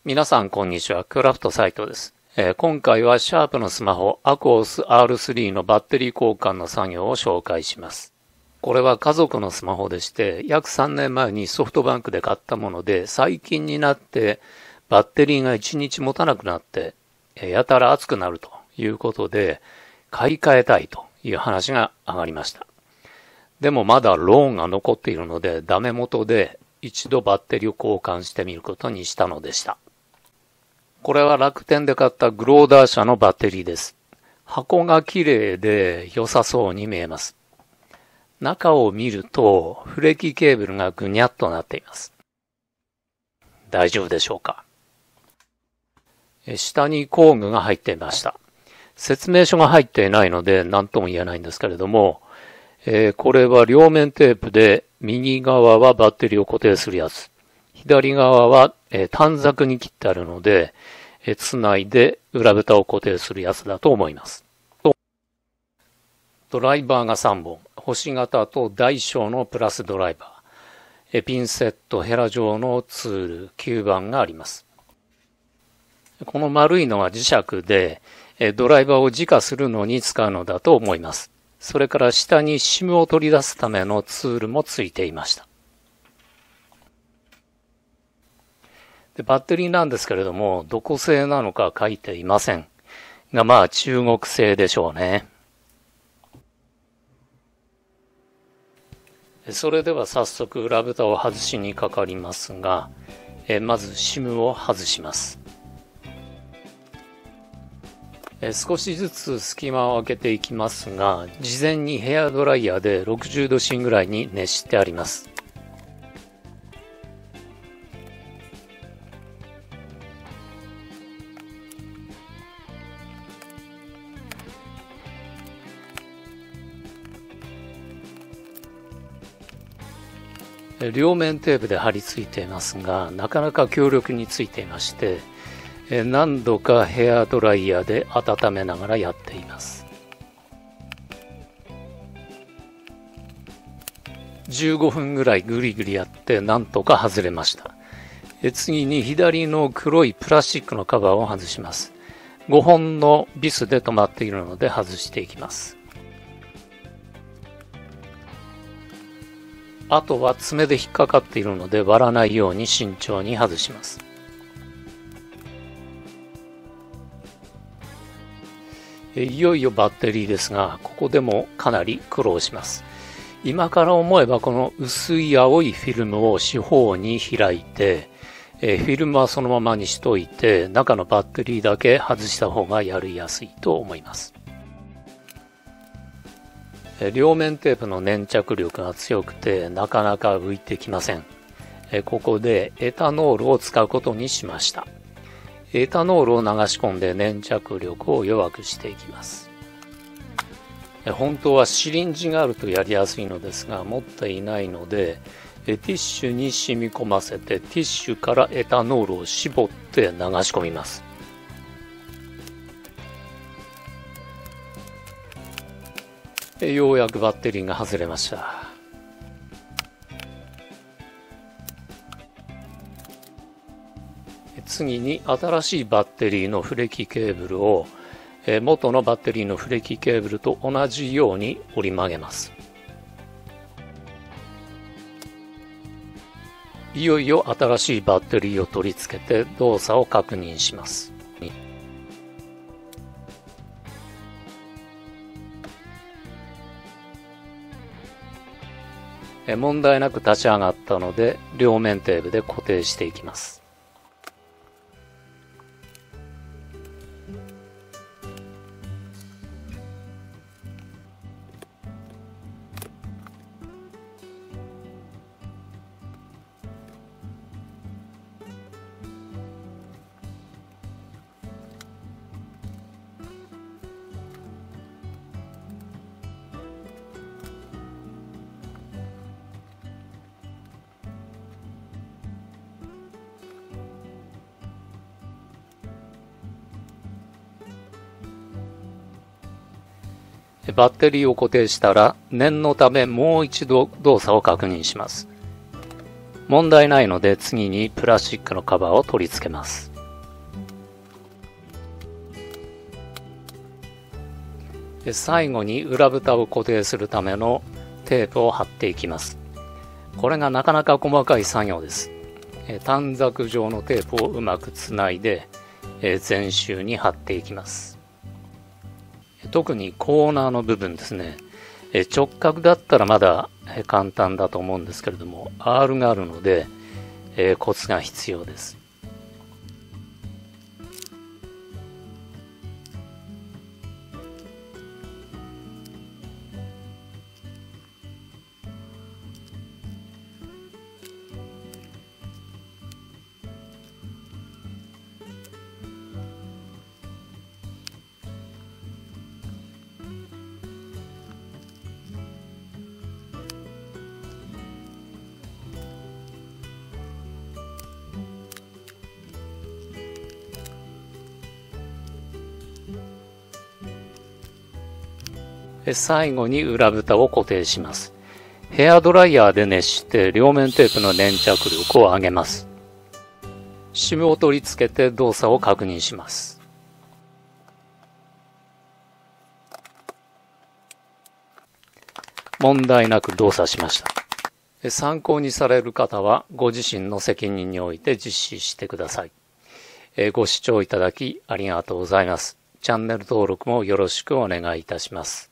皆さんこんにちは。クラフト斉藤です。今回はシャープのスマホ AQOS R3 のバッテリー交換の作業を紹介します。これは家族のスマホでして、約3年前にソフトバンクで買ったもので、最近になってバッテリーが1日持たなくなって、やたら熱くなるということで、買い替えたいという話が上がりました。でもまだローンが残っているので、ダメ元で一度バッテリーを交換してみることにしたのでした。これは楽天で買ったグローダー社のバッテリーです。箱が綺麗で良さそうに見えます。中を見るとフレキケーブルがぐにゃっとなっています。大丈夫でしょうか。下に工具が入っていました。説明書が入っていないので何とも言えないんですけれども、これは両面テープで右側はバッテリーを固定するやつ。左側は短冊に切ってあるので、つないで裏蓋を固定するやつだと思います。ドライバーが3本、星型と大小のプラスドライバー、ピンセット、ヘラ状のツール、吸盤があります。この丸いのは磁石で、ドライバーを磁化するのに使うのだと思います。それから下に SIM を取り出すためのツールもついていました。でバッテリーなんですけれども、どこ製なのか書いていません。が、まあ中国製でしょうね。それでは早速裏蓋を外しにかかりますが、まず SIM を外します。少しずつ隙間を開けていきますが、事前にヘアドライヤーで60度芯ぐらいに熱してあります。両面テープで貼り付いていますが、なかなか強力についていまして、何度かヘアドライヤーで温めながらやっています。15分ぐらいぐりぐりやってなんとか外れました。次に左の黒いプラスチックのカバーを外します。5本のビスで止まっているので外していきます。あとは爪で引っかかっているので割らないように慎重に外します。いよいよバッテリーですが、ここでもかなり苦労します。今から思えばこの薄い青いフィルムを四方に開いて、フィルムはそのままにしといて、中のバッテリーだけ外した方がやりやすいと思います。両面テープの粘着力が強くてなかなか浮いてきません。ここでエタノールを使うことにしました。エタノールを流し込んで粘着力を弱くしていきます。本当はシリンジがあるとやりやすいのですが、持っていないので、ティッシュに染み込ませて、ティッシュからエタノールを絞って流し込みます。ようやくバッテリーが外れました。次に新しいバッテリーのフレキケーブルを元のバッテリーのフレキケーブルと同じように折り曲げます。いよいよ新しいバッテリーを取り付けて動作を確認します。問題なく立ち上がったので両面テープで固定していきます。バッテリーを固定したら念のためもう一度動作を確認します。問題ないので次にプラスチックのカバーを取り付けます。最後に裏蓋を固定するためのテープを貼っていきます。これがなかなか細かい作業です。短冊状のテープをうまくつないで全周に貼っていきます。特にコーナーの部分ですね。直角だったらまだ簡単だと思うんですけれども、R があるのでコツが必要です。最後に裏蓋を固定します。ヘアドライヤーで熱して両面テープの粘着力を上げます。シムを取り付けて動作を確認します。問題なく動作しました。参考にされる方はご自身の責任において実施してください。ご視聴いただきありがとうございます。チャンネル登録もよろしくお願いいたします。